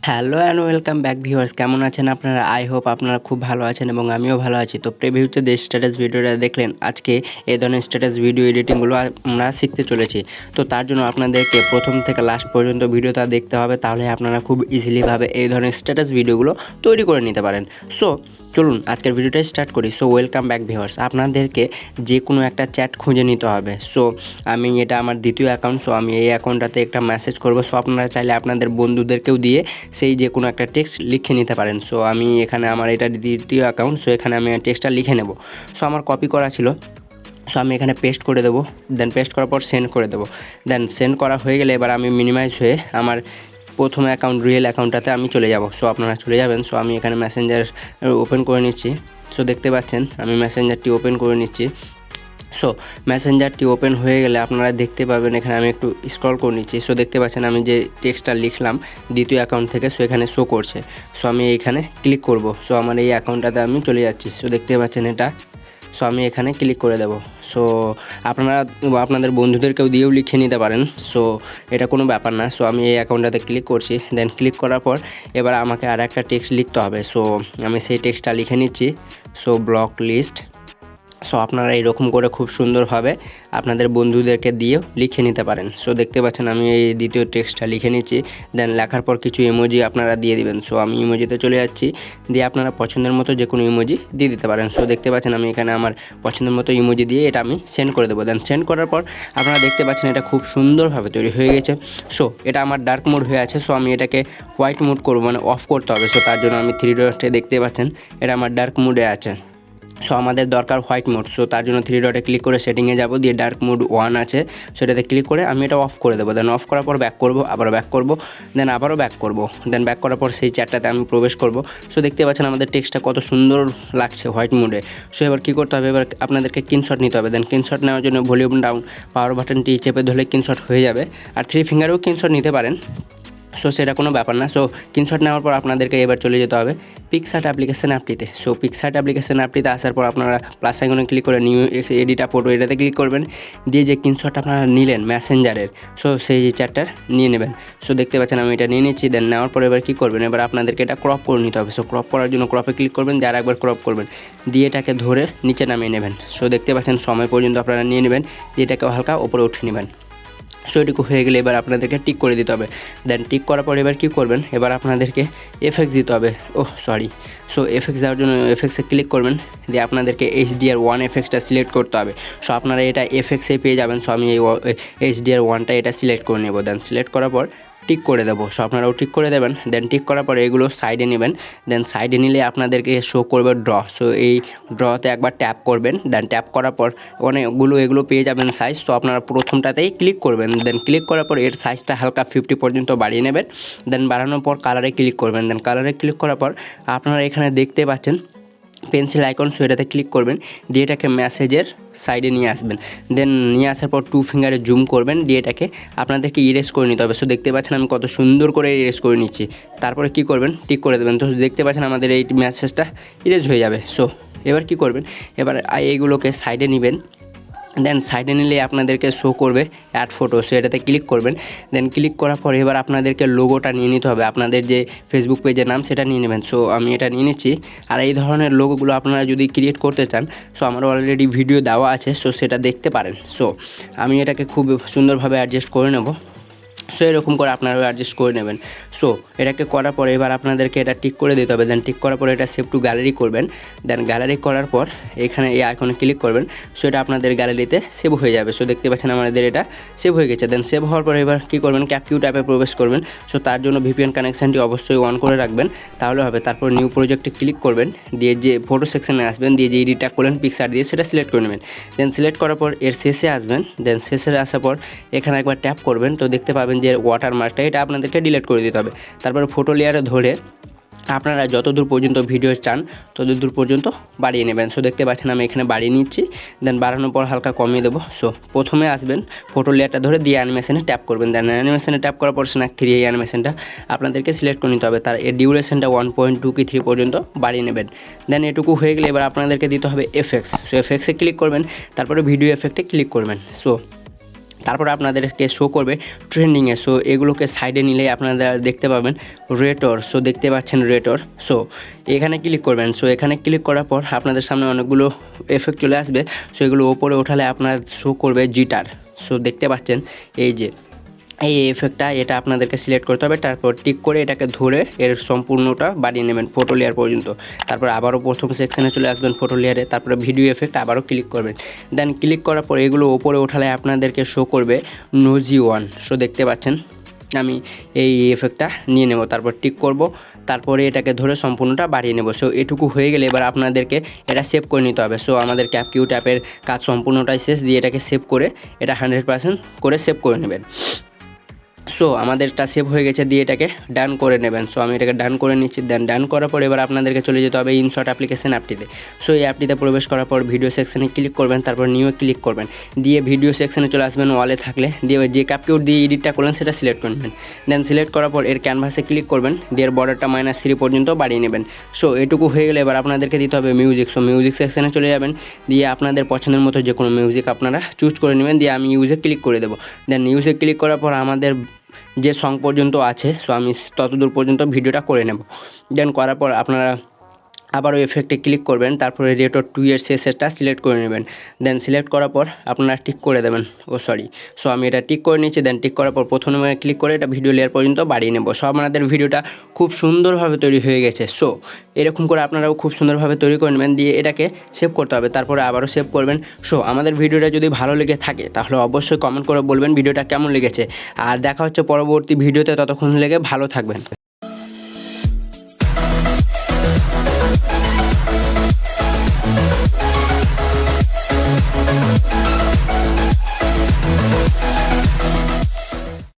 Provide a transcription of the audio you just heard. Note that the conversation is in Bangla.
Hello and welcome back viewers, কেমন আছেন আপনারা? আই হোপ আপনারা খুব ভালো আছেন এবং আমিও ভালো আছি। তো প্রিভিউতে যে স্ট্যাটাস ভিডিওটা দেখলেন, আজকে এই ধরনের স্ট্যাটাস ভিডিও এডিটিংগুলো আমরা শিখতে চলেছি। তো তার জন্য আপনাদেরকে প্রথম থেকে লাস্ট পর্যন্ত ভিডিওটা দেখতে হবে, তাহলে আপনারা খুব ইজিলিভাবে এই ধরনের স্ট্যাটাস ভিডিওগুলো তৈরি করে নিতে পারেন। সো চলুন আজকের ভিডিওটা স্টার্ট করি। সো ওয়েলকাম ব্যাক ভিউয়ার্স, আপনাদেরকে যে কোনো একটা চ্যাট খুঁজে নিতে হবে। সো আমি এটা আমার দ্বিতীয় অ্যাকাউন্ট, সো আমি এই অ্যাকাউন্টটাতে একটা মেসেজ করব। সো আপনারা চাইলে আপনাদের বন্ধুদেরকেও দিয়ে সেই যে কোনো একটা টেক্সট লিখে নিতে পারেন। সো আমি এখানে আমার এটা দ্বিতীয় অ্যাকাউন্ট, সো এখানে আমি টেক্সটটা লিখে নেব। সো আমার কপি করা ছিল, সো আমি এখানে পেস্ট করে দেবো। দেন পেস্ট করার পর সেন্ড করে দেবো। দেন সেন্ড করা হয়ে গেলে এবার আমি মিনিমাইজ হয়ে আমার প্রথম অ্যাকাউন্ট রিয়েল অ্যাকাউন্টটাতে আমি চলে যাব। সো আপনারা চলে যাবেন। সো আমি এখানে মেসেঞ্জার ওপেন করে নিচ্ছি। সো দেখতে পাচ্ছেন আমি মেসেঞ্জারটি ওপেন করে নিচ্ছি। সো মেসেঞ্জারটি ওপেন হয়ে গেলে আপনারা দেখতে পাবেন এখানে আমি একটু স্ক্রল করে নিচ্ছি। সো দেখতে পাচ্ছেন আমি যে টেক্সটটা লিখলাম দ্বিতীয় অ্যাকাউন্ট থেকে, সো এখানে শো করছে। সো আমি এইখানে ক্লিক করব। সো আমার এই অ্যাকাউন্টটাতে আমি চলে যাচ্ছি। সো দেখতে পাচ্ছেন এটা। সো আমি এখানে ক্লিক করে দেব। সো আপনারা আপনাদের বন্ধুদেরকেও দিয়েও লিখে নিতে পারেন। সো এটা কোনো ব্যাপার না। সো আমি এই অ্যাকাউন্টটাতে ক্লিক করছি। দেন ক্লিক করার পর এবার আমাকে আর একটা টেক্সট লিখতে হবে। সো আমি সেই টেক্সটটা লিখে নিচ্ছি। So block list. সো আপনারা এইরকম করে খুব সুন্দরভাবে আপনাদের বন্ধুদেরকে দিয়েও লিখে নিতে পারেন। সো দেখতে পাচ্ছেন আমি এই দ্বিতীয় টেক্সটটা লিখে নিচ্ছি। দেন লেখার পর কিছু ইমোজি আপনারা দিয়ে দিবেন। সো আমি ইমোজিতে চলে যাচ্ছি, দিয়ে আপনারা পছন্দের মতো যে কোনো ইমোজি দিয়ে দিতে পারেন। সো দেখতে পাচ্ছেন আমি এখানে আমার পছন্দের মতো ইমোজি দিয়ে এটা আমি সেন্ড করে দেবো। দেন সেন্ড করার পর আপনারা দেখতে পাচ্ছেন এটা খুব সুন্দরভাবে তৈরি হয়ে গেছে। সো এটা আমার ডার্ক মোড হয়ে আছে। সো আমি এটাকে হোয়াইট মোড করবো, মানে অফ করতে হবে। সো তার জন্য আমি 3 ডটে দেখতে পাচ্ছেন এটা আমার ডার্ক মোডে আছে। সো আমাদের দরকার হোয়াইট মোড। সো তার জন্য 3 ডটে ক্লিক করে সেটিংয়ে যাব, দিয়ে ডার্ক মোড 1 আছে সেটাতে ক্লিক করে আমি এটা অফ করে দেবো। দেন অফ করার পর ব্যাক করব, আবারও ব্যাক করব, দেন আবারও ব্যাক করব। দেন ব্যাক করার পর সেই চ্যাটটাতে আমি প্রবেশ করব। সো দেখতে পাচ্ছেন আমাদের টেক্সটটা কত সুন্দর লাগছে হোয়াইট মোডে। সো এবার কী করতে হবে, এবার আপনাদেরকে স্ক্রিনশট নিতে হবে। দেন স্ক্রিনশট নেওয়ার জন্য ভলিউম ডাউন পাওয়ার বাটনটি চেপে ধরলে স্ক্রিনশট হয়ে যাবে, আর 3 ফিঙ্গারেও স্ক্রিনশট নিতে পারেন। সো সেটা কোনো ব্যাপার না। সো স্ক্রিনশট নেওয়ার পর আপনাদেরকে এবার চলে যেতে হবে পিকশট অ্যাপ্লিকেশন অ্যাপটিতে। সো পিকশট অ্যাপ্লিকেশন অ্যাপটিতে আসার পর আপনারা প্লাস আইকনে ক্লিক করে নিউ এডিট ফটো এটাতে ক্লিক করবেন, দিয়ে যে স্ক্রিনশটটা আপনারা নিলেন মেসেঞ্জারের, সো সেই চ্যাটটার নিয়ে নেবেন। সো দেখতে পাচ্ছেন আমি এটা নিয়ে নিচ্ছি। দেন নেওয়ার পর এবার কী করবেন, এবার আপনাদেরকে এটা ক্রপ করে নিতে হবে। সো ক্রপ করার জন্য ক্রপে ক্লিক করবেন, দিয়ে আরেকবার ক্রপ করবেন, দিয়ে এটাকে ধরে নিচে নামিয়ে নেবেন। সো দেখতে পাচ্ছেন সময় পর্যন্ত আপনারা নিয়ে নেবেন, দিয়ে এটাকে হালকা ওপরে উঠে নেবেন। সো এটুকু হয়ে গেলে এবার আপনাদেরকে টিক করে দিতে হবে। দেন টিক করার পর এবার কী করবেন, এবার আপনাদেরকে এফএক্স দিতে হবে। সো এফএক্স দেওয়ার জন্য এফএক্সে ক্লিক করবেন, দিয়ে আপনাদেরকে HDR1 এফএক্সটা সিলেক্ট করতে হবে। সো আপনারা এটা এফএক্সে পেয়ে যাবেন। সো আমি এই HDR1টা এটা সিলেক্ট করে নেব। দেন সিলেক্ট করার পর টিক করে দেবো। সো আপনারাও টিক করে দেবেন। দেন টিক করার পরে এগুলো সাইডে নেবেন। দেন সাইডে নিলে আপনাদেরকে শো করবে ড্র। সো এই ড্রতে একবার ট্যাপ করবেন। দেন ট্যাপ করার পর অনেকগুলো এগুলো পেয়ে যাবেন সাইজ। তো আপনারা প্রথমটাতেই ক্লিক করবেন। দেন ক্লিক করার পর এর সাইজটা হালকা 50 পর্যন্ত বাড়িয়ে নেবেন। দেন বাড়ানোর পর কালারে ক্লিক করবেন। দেন কালারে ক্লিক করার পর আপনারা এখানে দেখতে পাচ্ছেন পেন্সিল আইকন, সো এটাতে ক্লিক করবেন, দিয়ে এটাকে মেসেজের সাইডে নিয়ে আসবেন। দেন নিয়ে আসার পর 2 ফিঙ্গারে জুম করবেন, দিয়ে এটাকে আপনাদেরকে ইরেজ করে নিতে হবে। সো দেখতে পাচ্ছেন আমি কত সুন্দর করে ইরেজ করে নিচ্ছি। তারপরে কী করবেন, টিক করে দেবেন। তো দেখতে পাচ্ছেন আমাদের এই মেসেজটা ইরেজ হয়ে যাবে। সো এবার কী করবেন, এবার এইগুলোকে সাইডে নেবেন। দেন সাইডে নিলে আপনাদেরকে শো করবে অ্যাড ফটো। সো এটাতে ক্লিক করবেন। দেন ক্লিক করার পর এবার আপনাদেরকে লোগোটা নিয়ে নিতে হবে, আপনাদের যে ফেসবুক পেজের নাম সেটা নিয়ে নেবেন। সো আমি এটা নিয়ে নিচ্ছি। আর এই ধরনের লোগোগুলো আপনারা যদি ক্রিয়েট করতে চান, সো আমার অলরেডি ভিডিও দেওয়া আছে, সো সেটা দেখতে পারেন। সো আমি এটাকে খুব সুন্দরভাবে অ্যাডজাস্ট করে নেব। সো এরকম করে আপনারাও অ্যাডজাস্ট করে নেবেন। সো এটাকে করার পরে এবার আপনাদেরকে এটা টিক করে দিতে হবে। দেন টিক করার পরে এটা সেভ টু গ্যালারি করবেন। দেন গ্যালারি করার পর এখানে এই আইকনে ক্লিক করবেন। সো এটা আপনাদের গ্যালারিতে সেভ হয়ে যাবে। সো দেখতে পাচ্ছেন আমাদের এটা সেভ হয়ে গেছে। দেন সেভ হওয়ার পরে এবার কী করবেন, 𝐶𝐞𝐥𝐴 অ্যাপে প্রবেশ করবেন। সো তার জন্য VPN কানেকশানটি অবশ্যই অন করে রাখবেন, তাহলে হবে। তারপর নিউ প্রজেক্টে ক্লিক করবেন, দিয়ে যে ফটো সেকশনে আসবেন, দিয়ে যে এডিটটা করলেন পিকচার দিয়ে সেটা সিলেক্ট করে নেবেন। দেন সিলেক্ট করার পর এর শেষে আসবেন। দেন শেষে আসার পর এখানে একবার ট্যাপ করবেন। তো দেখতে পাবেন যে ওয়াটারমার্কটা, এটা আপনাদেরকে ডিলিট করে দিতে হবে। তারপরে ফটো লেয়ারে ধরে আপনারা যতদূর পর্যন্ত ভিডিও চান ততদূর পর্যন্ত বাড়িয়ে নেবেন। সো দেখতে পাচ্ছেন আমি এখানে বাড়িয়ে নিচ্ছি। দেন বাড়ানোর পর হালকা কমিয়ে দেবো। সো প্রথমে আসবেন, ফটো লেয়ারটা ধরে দিয়ে অ্যানিমেশনে ট্যাপ করবেন। দেন অ্যানিমেশনে ট্যাপ করার পর স্ন্যাক 3 এই অ্যানিমেশনটা আপনাদেরকে সিলেক্ট করে নিতে হবে। তার এর ডিউরেশনটা 1.2 কি 3 পর্যন্ত বাড়িয়ে নেবেন। দেন এটুকু হয়ে গেলে এবার আপনাদেরকে দিতে হবে এফএক্স। সো এফএক্সে ক্লিক করবেন, তারপরে ভিডিও এফেক্টে ক্লিক করবেন। সো তারপর আপনাদেরকে শো করবে ট্রেন্ডিংয়ে। সো এগুলোকে সাইডে নিলেই আপনারা দেখতে পাবেন রেটর। সো দেখতে পাচ্ছেন রেটর। সো এখানে ক্লিক করবেন। সো এখানে ক্লিক করার পর আপনাদের সামনে অনেকগুলো এফেক্ট চলে আসবে। সো এগুলো ওপরে ওঠালে আপনার শো করবে জিটার। সো দেখতে পাচ্ছেন এই যে এই এফেক্টটা, এটা আপনাদেরকে সিলেক্ট করতে হবে। তারপর টিক করে এটাকে ধরে এর সম্পূর্ণটা বাড়িয়ে নেবেন ফটো লেয়ার পর্যন্ত। তারপর আবারও প্রথম সেকশনে চলে আসবেন ফটো লেয়ারে, তারপরে ভিডিও এফেক্ট আবারও ক্লিক করবেন। দেন ক্লিক করার পর এগুলো ওপরে ওঠালে আপনাদেরকে শো করবে নোজি ওয়ান। সো দেখতে পাচ্ছেন আমি এই এফেক্টটা নিয়ে নেব, তারপর টিক করব, তারপরে এটাকে ধরে সম্পূর্ণটা বাড়িয়ে নেব। সো এটুকু হয়ে গেলে এবার আপনাদেরকে এটা সেভ করে নিতে হবে। সো আমাদের 𝐶𝐞𝐥𝐴𝑝 অ্যাপের কাজ সম্পূর্ণটাই শেষ, দিয়ে এটাকে সেভ করে এটা 100% করে সেভ করে নেবেন। সো আমাদেরটা সেভ হয়ে গেছে, দিয়ে এটাকে ডান করে নেবেন। সো আমি এটাকে ডান করে নিচ্ছি। দেন ডান করার পর এবার আপনাদেরকে চলে যেতে হবে ইনশট অ্যাপ্লিকেশন অ্যাপটিতে। সো এই অ্যাপটিতে প্রবেশ করার পর ভিডিও সেকশনে ক্লিক করবেন, তারপর নিউ ক্লিক করবেন, দিয়ে ভিডিও সেকশনে চলে আসবেন ওয়ালে থাকলে, দিয়ে যে 𝐶𝐞𝐥𝐴 দিয়ে এডিটটা করলেন সেটা সিলেক্ট করে নেবেন। দেন সিলেক্ট করার পর এর ক্যানভাসে ক্লিক করবেন, দিয়ে এর বর্ডারটা -3 পর্যন্ত বাড়িয়ে নেবেন। সো এটুকু হয়ে গেলে এবার আপনাদেরকে দিতে হবে মিউজিক। সো মিউজিক সেকশনে চলে যাবেন, দিয়ে আপনাদের পছন্দের মতো যে কোনো মিউজিক আপনারা চুজ করে নেবেন, দিয়ে আমি ইউজে ক্লিক করে দেবো। দেন ইউজে ক্লিক করার পর আমাদের যে সং পর্যন্ত আছে, সো আমি ততদূর পর্যন্ত ভিডিওটা করে নেব। দেন করার পর আপনারা আবারও এফেক্টে ক্লিক করবেন, তারপরে রেটর 2 এর শেষেরটা সিলেক্ট করে নেবেন। দেন সিলেক্ট করার পর আপনারা টিক করে দেবেন। সো আমি এটা টিক করে নিচ্ছি। দেন টিক করার পর প্রথমে ক্লিক করে এটা ভিডিও লেয়ার পর্যন্ত বাড়িয়ে নেব। সো আপনাদের ভিডিওটা খুব সুন্দরভাবে তৈরি হয়ে গেছে। সো এরকম করে আপনারাও খুব সুন্দরভাবে তৈরি করে নেবেন, দিয়ে এটাকে সেভ করতে হবে, তারপরে আবারও সেভ করবেন। সো আমাদের ভিডিওটা যদি ভালো লেগে থাকে তাহলে অবশ্যই কমেন্ট করে বলবেন ভিডিওটা কেমন লেগেছে। আর দেখা হচ্ছে পরবর্তী ভিডিওতে, ততক্ষণ লেগে ভালো থাকবেন।